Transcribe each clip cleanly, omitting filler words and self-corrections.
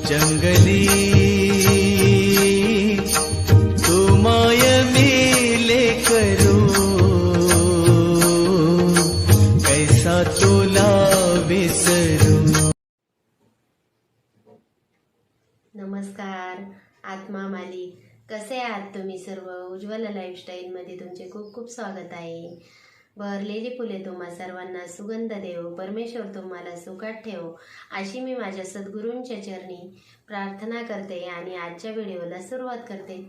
जंगली तू माय मिले करो कैसा तुला विसरू। नमस्कार आत्मा मालिक, कसे आहात तुम्ही सर्व? उज्ज्वल लाईफस्टाईल मध्ये तुमचे खूप खूप स्वागत आहे। बहरलेली फुले तुम्हा सर्वांना सुगंध देव, परमेश्वर तुम्हाला सुखात ठेव अशी मी माझ्या सद्गुरूंच्या चरणी प्रार्थना करते आणि आजच्या व्हिडिओला सुरुवात करते।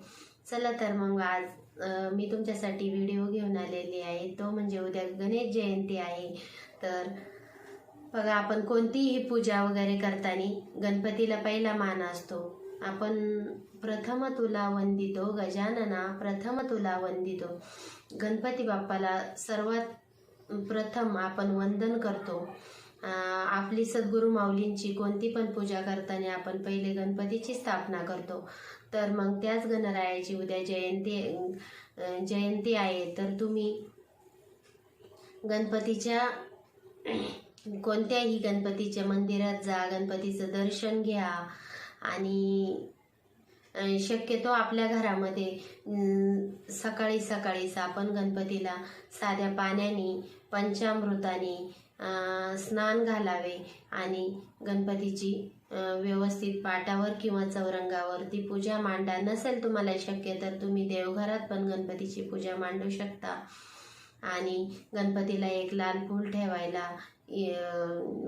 चला तर मग आज मी तुमच्यासाठी व्हिडिओ घेऊन आलेली आहे, तो म्हणजे उद्या गणेश जयंती आहे। तर बघा, आपण कोणतीही पूजा वगैरे करताना गणपतीला पहिला मान असतो। आपण प्रथम तुला वंदितो गजानना, प्रथम तुला वंदितो। गणपती बाप्पाला सर्वात प्रथम आपण वंदन करतो। आपली सद्गुरू माऊलींची कोणती पण पूजा करताना आपण पहिले गणपतीची स्थापना करतो। तर मग त्याच गणरायाची उद्या जयंती आहे, तर तुम्ही गणपतीच्या कोणत्याही गणपतीच्या मंदिरात जा, गणपतीचं दर्शन घ्या आणि शक्यतो आपल्या घरामध्ये सकाळी सकाळीच आपण गणपतीला साध्या पाण्याने पंचामृताने स्नान घालावे आणि गणपतीची व्यवस्थित पाटावर किंवा चौरंगावर ती पूजा मांडा। नसेल तुम्हाला शक्य तर तुम्ही देवघरात पण गणपतीची पूजा मांडू शकता। आणि गणपतीला एक लाल फूल ठेवायला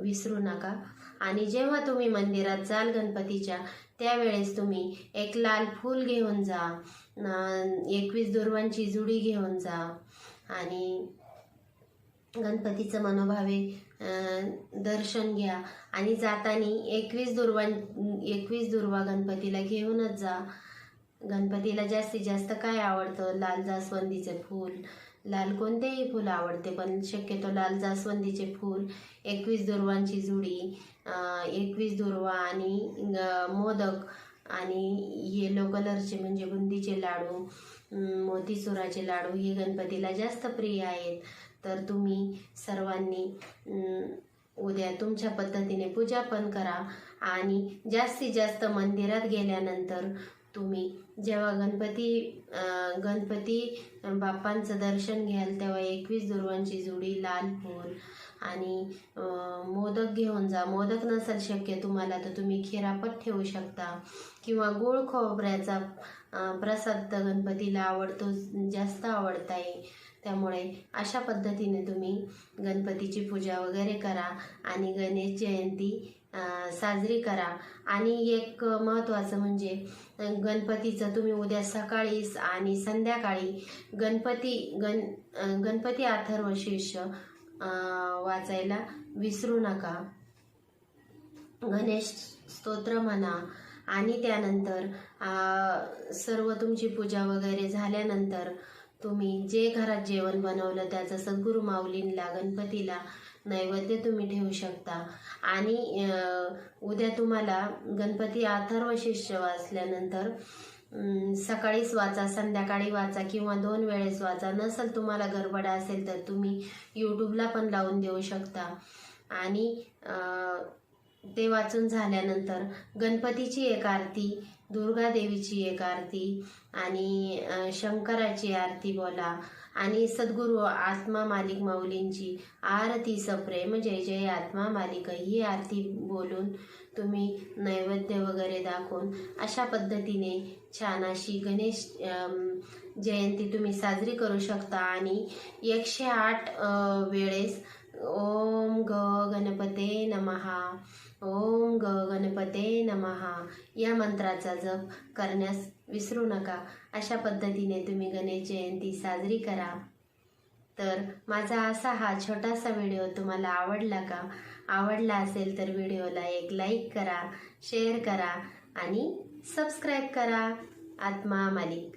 विसरू नका। आणि जेव्हा तुम्ही मंदिरात जाल गणपतीच्या, त्यावेळेस तुम्ही एक लाल फूल घेऊन जा, 21 दुर्वांची जुडी घेऊन जा आणि गणपतीचं मनोभावे दर्शन घ्या। आणि जाताना 21 दुर्वा गणपतीला घेऊनच जा। गणपतीला जास्तीत जास्त काय आवडतं? लाल जास्वंदीचे फूल, लाल कोणतेही फूल आवडते, पण शक्यतो लाल जास्वंदीचे फूल, 21 दुर्वांची जुडी, 21 दुर्वा आणि मोदक आणि येलो कलरचे म्हणजे बुंदीचे लाडू, मोतीचुराचे लाडू हे गणपतीला जास्त प्रिय आहेत। तर तुम्ही सर्वांनी उद्या तुमच्या पद्धतीने पूजा पण करा। आणि जास्तीत जास्त मंदिरात गेल्यानंतर तुम्ही जेव्हा गणपती बाप्पांचं दर्शन घ्याल, तेव्हा 21 दुर्वांची जुडी, लाल फूल आणि मोदक घेऊन जा। मोदक नसेल शक्य तुम्हाला तर तुम्ही खिरापत ठेवू शकता किंवा गुळ खोबऱ्याचा प्रसाद गणपतीला आवडतो, जास्त आवडत आहे, त्यामुळे अशा पद्धतीने तुम्ही गणपतीची पूजा वगैरे करा आणि गणेश जयंती साजरी करा। आणि एक महत्त्वाचं म्हणजे गणपतीचं तुम्ही उद्या सकाळी आणि संध्याकाळी गणपती अथर्वशीर्ष वाचायला विसरू नका। गणेश स्तोत्र म्हणा आणि त्यानंतर सर्व तुमची पूजा वगैरे झाल्यानंतर तुम्ही जे घरात जेवण बनवलं त्याचं सद्गुरू माऊलींना गणपतीला नैवेद्य तुम्ही ठेवू शकता। आणि उद्या तुम्हाला गणपती अथर्वशीर्ष वाचल्यानंतर सकाळीच वाचा, संध्याकाळी वाचा किंवा 2 वेळेस वाचा। नसेल तुम्हाला गडबड असेल तर तुम्ही यूट्यूबला पण लावून देऊ शकता। आणि ते वाचून झाल्यानंतर गणपतीची एक आरती, दुर्गा देवीची एक आरती आणि शंकराची आरती बोला आणि सद्गुरू आत्मा मालिक माऊलींची आरती सप्रेम जय जय आत्मा मालिक ही आरती बोलून तुम्ही नैवेद्य वगैरे दाखवून अशा पद्धतीने छान अशी गणेश जयंती तुम्ही साजरी करू शकता। आणि 108 वेळेस ओम ग गणपते नमः, ओम ग गणपते नमः या मंत्राचा जप करण्यास विसरू नका। अशा पद्धतीने तुम्ही गणेश जयंती साजरी करा। तर माझा असा हा छोटासा व्हिडिओ तुम्हाला आवडला का? आवडला असेल तर व्हिडिओला एक लाईक करा, शेअर करा आणि सबस्क्राईब करा। आत्मा मालिक।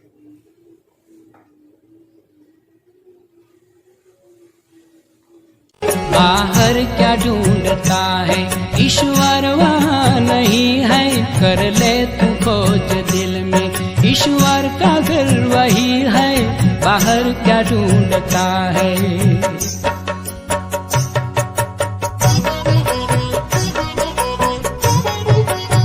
बाहर क्या ढूंढता है ईश्वर वहाँ नहीं है, कर ले तू खोज दिल में ईश्वर का घर वही है। बाहर क्या ढूंढता है।